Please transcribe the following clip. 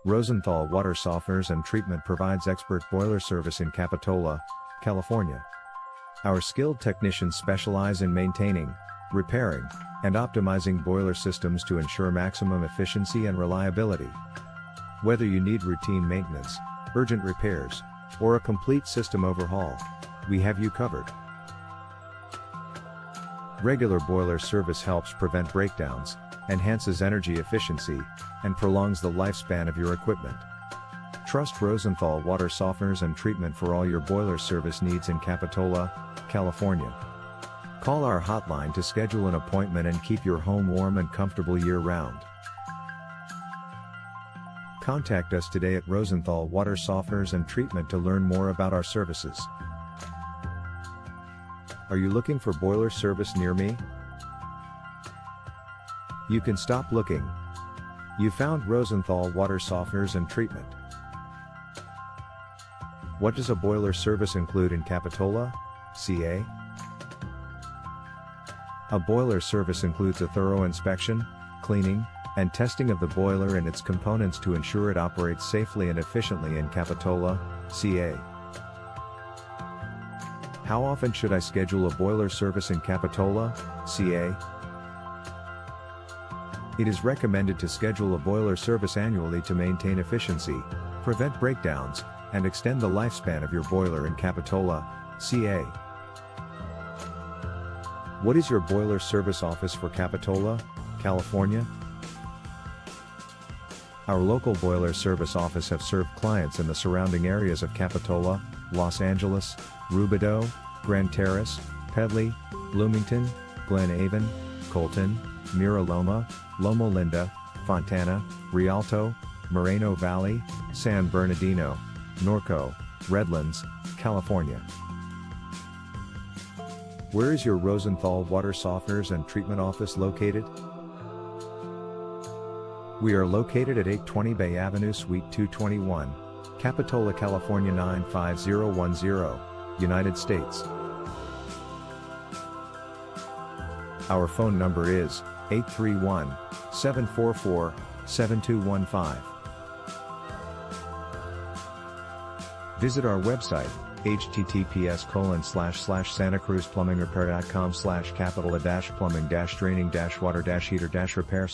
Rosenthal Water Softeners and Treatment provides expert boiler service in Capitola, California. Our skilled technicians specialize in maintaining, repairing, and optimizing boiler systems to ensure maximum efficiency and reliability. Whether you need routine maintenance, urgent repairs, or a complete system overhaul, we have you covered. Regular boiler service helps prevent breakdowns, enhances energy efficiency, and prolongs the lifespan of your equipment. Trust Rosenthal Water Softeners and Treatment for all your boiler service needs in Capitola, California. Call our hotline to schedule an appointment and keep your home warm and comfortable year-round. Contact us today at Rosenthal Water Softeners and Treatment to learn more about our services. Are you looking for boiler service near me? You can stop looking. You found Rosenthal Water Softeners and Treatment. What does a boiler service include in Capitola, CA? A boiler service includes a thorough inspection, cleaning, and testing of the boiler and its components to ensure it operates safely and efficiently in Capitola, CA. How often should I schedule a boiler service in Capitola, CA? It is recommended to schedule a boiler service annually to maintain efficiency, prevent breakdowns, and extend the lifespan of your boiler in Capitola, CA. What is your boiler service office for Capitola, California? Our local boiler service office have served clients in the surrounding areas of Capitola, Los Angeles, Rubidoux, Grand Terrace, Pedley, Bloomington, Glen Avon, Colton, Mira Loma, Loma Linda, Fontana, Rialto, Moreno Valley, San Bernardino, Norco, Redlands, California. Where is your Rosenthal Water Softeners and Treatment office located? We are located at 820 Bay Avenue Suite 221, Capitola, California 95010, United States. Our phone number is 831-744-7215. Visit our website, https://santacruzplumbingrepair.com/capitola-plumbing-draining-water-heater-repair/